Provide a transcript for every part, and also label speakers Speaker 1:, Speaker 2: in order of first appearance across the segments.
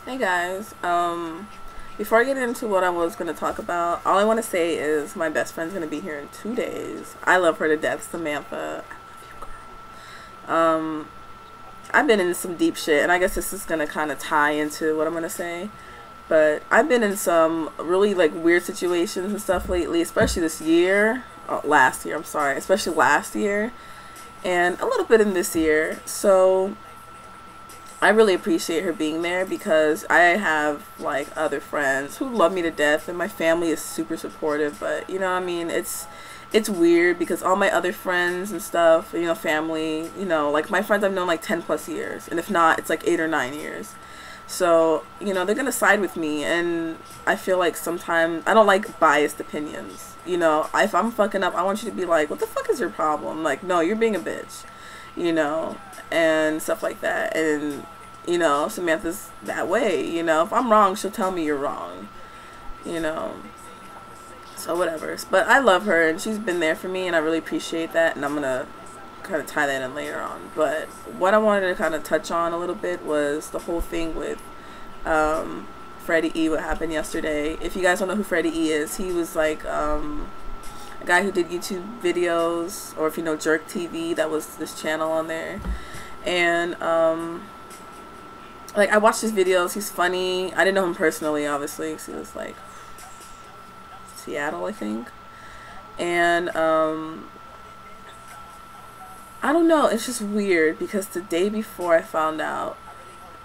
Speaker 1: Hey guys, before I get into what I was going to talk about, all I want to say is my best friend's going to be here in 2 days. I love her to death, Samantha. I love you, girl. I've been in some deep shit, and I guess this is going to kind of tie into what I'm going to say. But I've been in some really like weird situations and stuff lately, especially this year. Last year, I'm sorry. Especially last year. And a little bit in this year. So I really appreciate her being there because I have like other friends who love me to death and my family is super supportive, but you know what I mean, it's weird because all my other friends and stuff, you know, family, you know, like my friends I've known like 10 plus years, and if not, it's like 8 or 9 years. So, you know, they're going to side with me, and I feel like sometimes I don't like biased opinions. You know, if I'm fucking up, I want you to be like, "What the fuck is your problem?" Like, "No, you're being a bitch." You know, and stuff like that. And you know, Samantha's that way. You know, if I'm wrong, she'll tell me you're wrong. You know, so whatever. But I love her, and she's been there for me, and I really appreciate that. And I'm gonna kind of tie that in later on. But what I wanted to kind of touch on a little bit was the whole thing with Freddy E. What happened yesterday? If you guys don't know who Freddy E. is, he was like a guy who did YouTube videos, or if you know Jerk TV, that was this channel on there. And like I watched his videos. He's funny. I didn't know him personally, obviously, because he was like Seattle, I think. And I don't know. It's just weird because the day before I found out,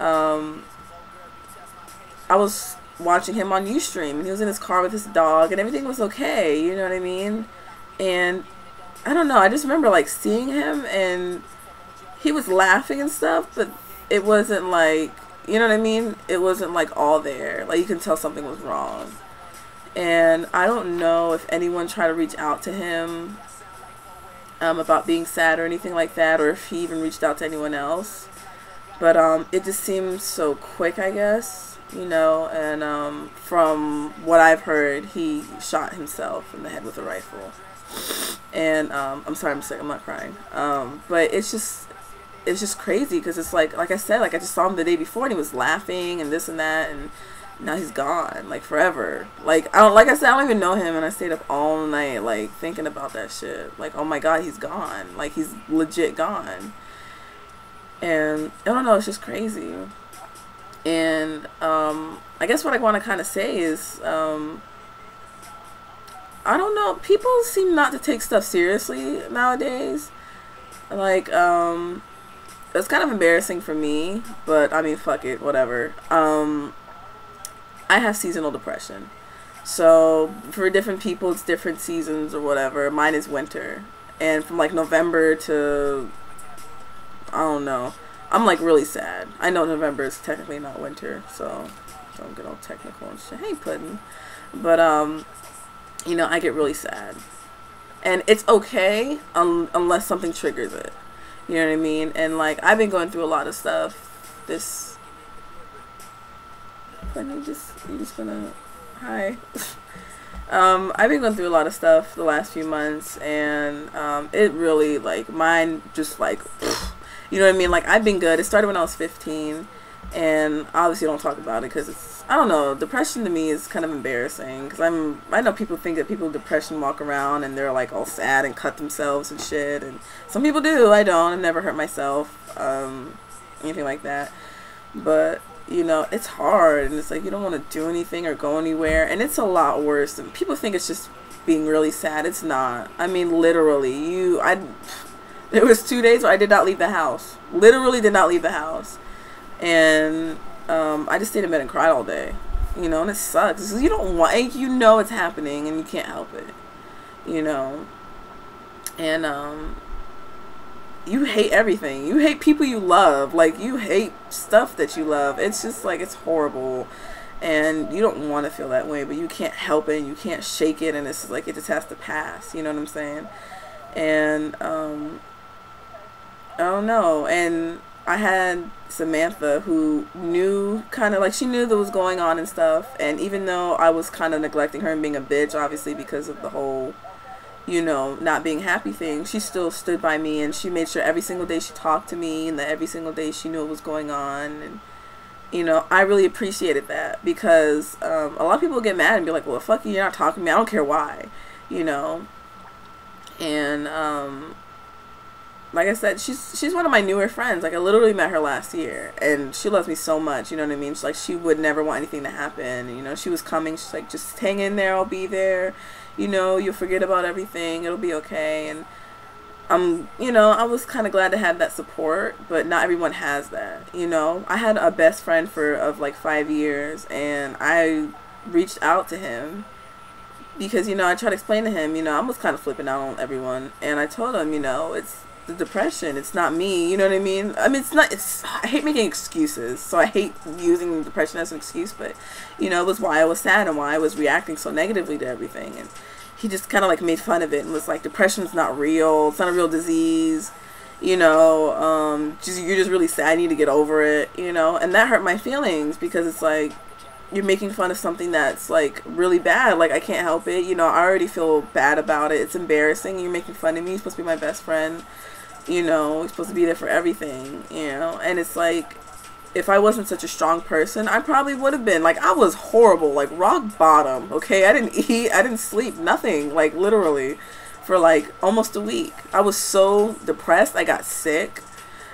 Speaker 1: I was watching him on Ustream, and he was in his car with his dog, and everything was okay. You know what I mean? And I don't know. I just remember like seeing him, and he was laughing and stuff, but it wasn't like, you know what I mean? It wasn't like all there. Like you can tell something was wrong. And I don't know if anyone tried to reach out to him about being sad or anything like that, or if he even reached out to anyone else. But it just seems so quick, I guess, you know. And from what I've heard, he shot himself in the head with a rifle. And I'm sorry, I'm sick. I'm not crying. But it's just crazy because it's like I said, like I just saw him the day before and he was laughing and this and that, and now he's gone, like forever. Like like I said, I don't even know him, and I stayed up all night like thinking about that shit. Like, oh my god, he's gone. Like he's legit gone. And I don't know, it's just crazy. And I guess what I want to kind of say is I don't know, people seem not to take stuff seriously nowadays. Like it's kind of embarrassing for me, but I mean, fuck it, whatever. I have seasonal depression. So for different people, it's different seasons or whatever. Mine is winter. And from like November to, I don't know, I'm like really sad. I know November is technically not winter, so don't get all technical and shit. Hey, Puddin'. But, you know, I get really sad. And it's okay unless something triggers it. You know what I mean? And like I've been going through a lot of stuff. This, you just gonna, hi. I've been going through a lot of stuff the last few months, and it really like mine just like, you know what I mean? Like I've been good. It started when I was 15, and obviously don't talk about it because it's, I don't know, depression to me is kind of embarrassing because I know people think that people with depression walk around and they're like all sad and cut themselves and shit, and some people do. I don't. I've never hurt myself, anything like that. But you know, it's hard, and it's like you don't want to do anything or go anywhere, and it's a lot worse. And people think it's just being really sad. It's not. I mean, literally, there was 2 days where I did not leave the house. Literally did not leave the house. And I just stayed in bed and cried all day, you know, and it sucks. You don't want, you know, it's happening and you can't help it, you know. And you hate everything. You hate people you love. Like you hate stuff that you love. It's just like, it's horrible, and you don't want to feel that way, but you can't help it and you can't shake it, and it's like it just has to pass. You know what I'm saying? And I don't know. And I had Samantha who knew, kind of like, she knew that was going on and stuff, and even though I was kind of neglecting her and being a bitch, obviously because of the whole, you know, not being happy thing, she still stood by me, and she made sure every single day she talked to me, and that every single day she knew what was going on. You know, I really appreciated that because a lot of people get mad and be like, well, fuck you, you're not talking to me. I don't care why, you know. And like I said, she's one of my newer friends. Like, I literally met her last year, and she loves me so much. You know what I mean? She's like, she would never want anything to happen. You know, she was coming. She's like, just hang in there. I'll be there. You know, you'll forget about everything. It'll be okay. And you know, I was kind of glad to have that support, but not everyone has that. You know, I had a best friend of like 5 years, and I reached out to him because, you know, I tried to explain to him, you know, I was kind of flipping out on everyone, and I told him, you know, it's the depression, it's not me, you know what I mean? I mean, I hate making excuses, so I hate using depression as an excuse, but, you know, it was why I was sad and why I was reacting so negatively to everything. And he just kind of like made fun of it and was like, depression's not real, it's not a real disease, you know, you're just really sad, you need to get over it, you know. And that hurt my feelings because it's like, you're making fun of something that's like really bad. Like, I can't help it, you know. I already feel bad about it. It's embarrassing. You're making fun of me. You're supposed to be my best friend, you know. You're supposed to be there for everything, you know. And it's like, if I wasn't such a strong person, I probably would have been. Like, I was horrible, like rock bottom, okay? I didn't eat, I didn't sleep, nothing, like literally for like almost a week. I was so depressed, I got sick,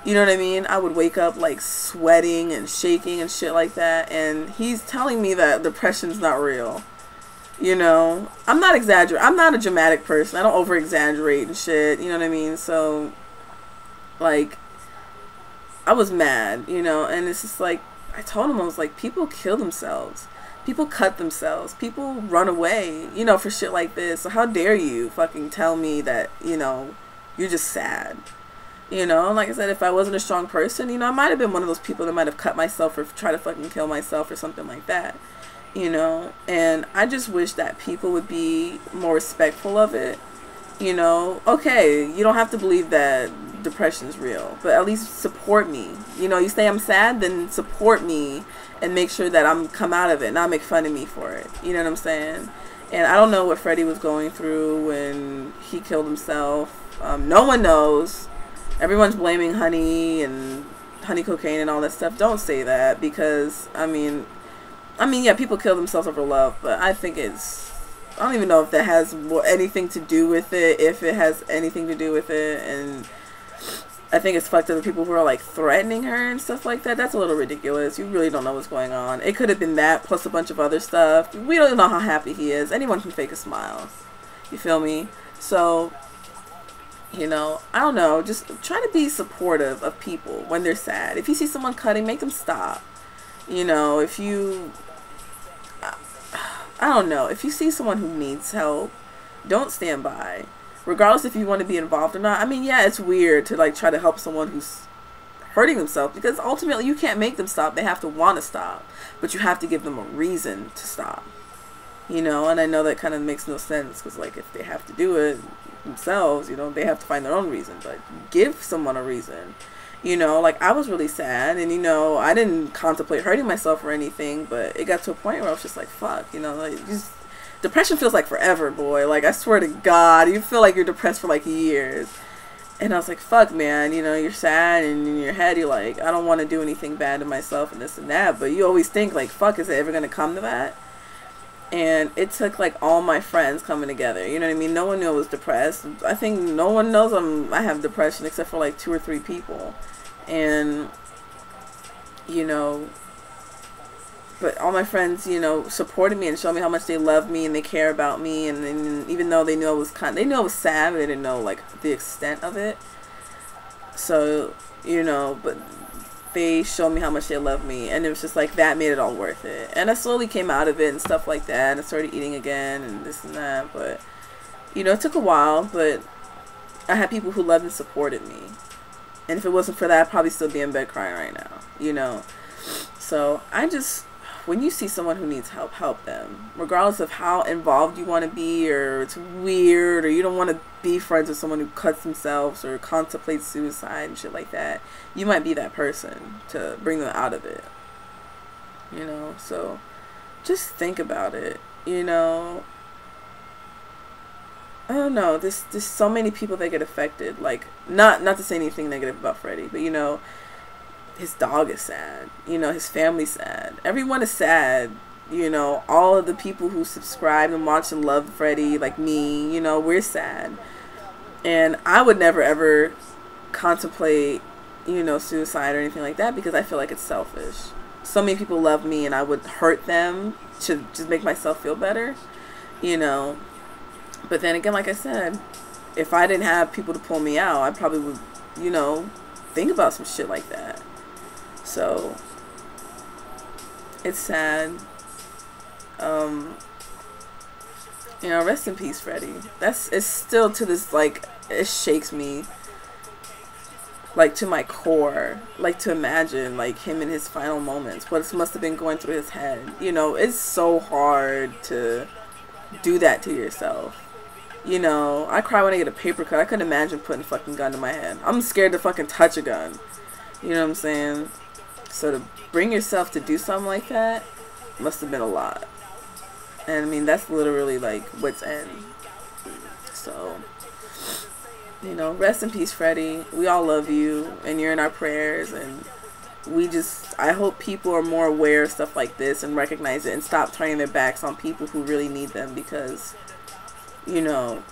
Speaker 1: you know what I mean? I would wake up like sweating and shaking and shit like that, and he's telling me that depression's not real. You know, I'm not a dramatic person. I don't over exaggerate and shit, you know what I mean? So like, I was mad, you know. And it's just like, I told him, I was like, people kill themselves, people cut themselves, people run away, you know, for shit like this. So how dare you fucking tell me that, you know, you're just sad, you know. And like I said, if I wasn't a strong person, you know, I might have been one of those people that might have cut myself or try to fucking kill myself or something like that, you know. And I just wish that people would be more respectful of it. You know, okay, you don't have to believe that depression is real, but at least support me. You know, you say I'm sad, then support me and make sure that I'm come out of it, not make fun of me for it. You know what I'm saying? And I don't know what Freddy was going through when he killed himself. No one knows. Everyone's blaming honey and honey cocaine and all that stuff. Don't say that, because I mean, yeah, people kill themselves over love, but I think I don't even know if that has anything to do with it, if it has anything to do with it. And I think it's fucked up the people who are like threatening her and stuff like that. That's a little ridiculous. You really don't know what's going on. It could have been that plus a bunch of other stuff. We don't know how happy he is. Anyone can fake a smile. You feel me? So, you know, I don't know. Just try to be supportive of people when they're sad. If you see someone cutting, make them stop. You know, if you... I don't know. If you see someone who needs help, don't stand by. Regardless if you want to be involved or not. I mean, yeah, it's weird to like try to help someone who's hurting themselves, because ultimately you can't make them stop. They have to want to stop. But you have to give them a reason to stop. You know, and I know that kind of makes no sense, because like if they have to do it themselves, you know, they have to find their own reason. But give someone a reason. You know, like I was really sad, and you know, I didn't contemplate hurting myself or anything, but it got to a point where I was just like, fuck, you know, like just, depression feels like forever, boy. Like, I swear to God, you feel like you're depressed for like years. And I was like, fuck, man, you know, you're sad, and in your head you're like, I don't want to do anything bad to myself and this and that, but you always think like, fuck, is it ever going to come to that? And it took like all my friends coming together, you know what I mean? No one knew I was depressed. I think no one knows I have depression except for like 2 or 3 people. And, you know, but all my friends, you know, supported me and showed me how much they love me and they care about me. And even though they knew I was they knew I was sad, but they didn't know like the extent of it. So, you know, but they showed me how much they love me, and it was just like, that made it all worth it. And I slowly came out of it and stuff like that, and I started eating again and this and that. But, you know, it took a while, but I had people who loved and supported me. And if it wasn't for that, I'd probably still be in bed crying right now, you know. So I just, when you see someone who needs help, help them. Regardless of how involved you want to be, or it's weird, or you don't want to be friends with someone who cuts themselves or contemplates suicide and shit like that. You might be that person to bring them out of it, you know. So just think about it, you know. I don't know, there's so many people that get affected. Like, not to say anything negative about Freddy, but you know, his dog is sad. You know, his family's sad. Everyone is sad. You know, all of the people who subscribe and watch and love Freddy, like me, you know, we're sad. And I would never ever contemplate, you know, suicide or anything like that, because I feel like it's selfish. So many people love me and I would hurt them to just make myself feel better, you know. But then again, like I said, if I didn't have people to pull me out, I probably would, you know, think about some shit like that. So it's sad. You know, rest in peace, Freddy. It's still to this, like, it shakes me, like, to my core, like, to imagine, like, him in his final moments, what must have been going through his head. You know, it's so hard to do that to yourself. You know, I cry when I get a paper cut. I couldn't imagine putting a fucking gun to my head. I'm scared to fucking touch a gun. You know what I'm saying? So to bring yourself to do something like that must have been a lot. And I mean, that's literally like what's end. So, you know, rest in peace, Freddy. We all love you and you're in our prayers, and I hope people are more aware of stuff like this and recognize it and stop turning their backs on people who really need them, because, you know,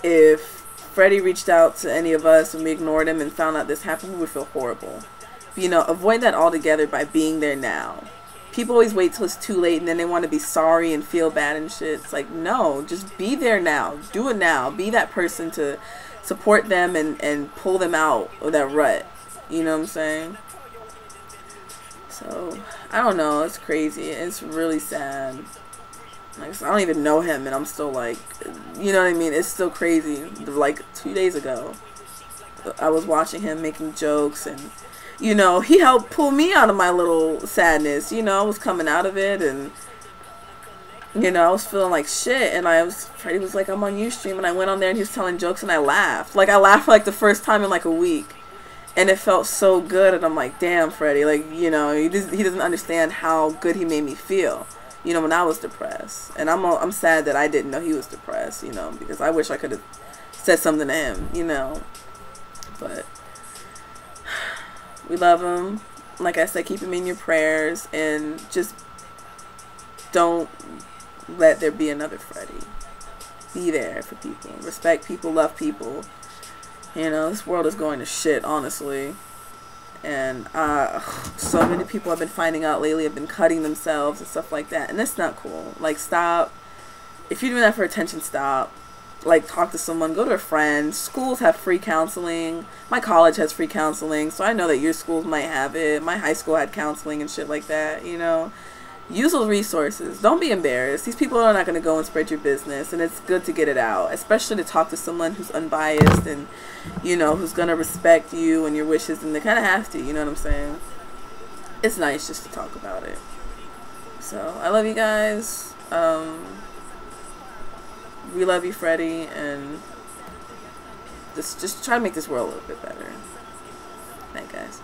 Speaker 1: if Freddy reached out to any of us and we ignored him and found out this happened, we would feel horrible. But, you know, avoid that altogether by being there now. People always wait till it's too late and then they want to be sorry and feel bad and shit. It's like, no, just be there now. Do it now. Be that person to support them and pull them out of that rut. You know what I'm saying? So, I don't know. It's crazy. It's really sad. Like, I don't even know him and I'm still like, you know what I mean? It's still crazy. Like 2 days ago, I was watching him making jokes, and you know, he helped pull me out of my little sadness. You know, I was coming out of it, and you know, I was feeling like shit, and Freddy was like, I'm on Ustream, and I went on there and he was telling jokes and I laughed. Like, I laughed for like the first time in like a week, and it felt so good, and I'm like, damn, Freddy, like, you know, he doesn't understand how good he made me feel, you know, when I was depressed. And I'm sad that I didn't know he was depressed, you know, because I wish I could have said something to him, you know. But we love him. Like I said, keep him in your prayers, and just don't let there be another Freddy. Be there for people. Respect people. Love people. You know, this world is going to shit, honestly. And so many people I've been finding out lately have been cutting themselves and stuff like that. And that's not cool. Like, stop. If you're doing that for attention, stop. Like, talk to someone, go to a friend. Schools have free counseling. My college has free counseling, so I know that your schools might have it. My high school had counseling and shit like that, you know. Use those resources. Don't be embarrassed. These people are not going to go and spread your business, and it's good to get it out, especially to talk to someone who's unbiased and, you know, who's going to respect you and your wishes, and they kind of have to, you know what I'm saying? It's nice just to talk about it. So, I love you guys. We love you, Freddy, and just try to make this world a little bit better. Night, guys.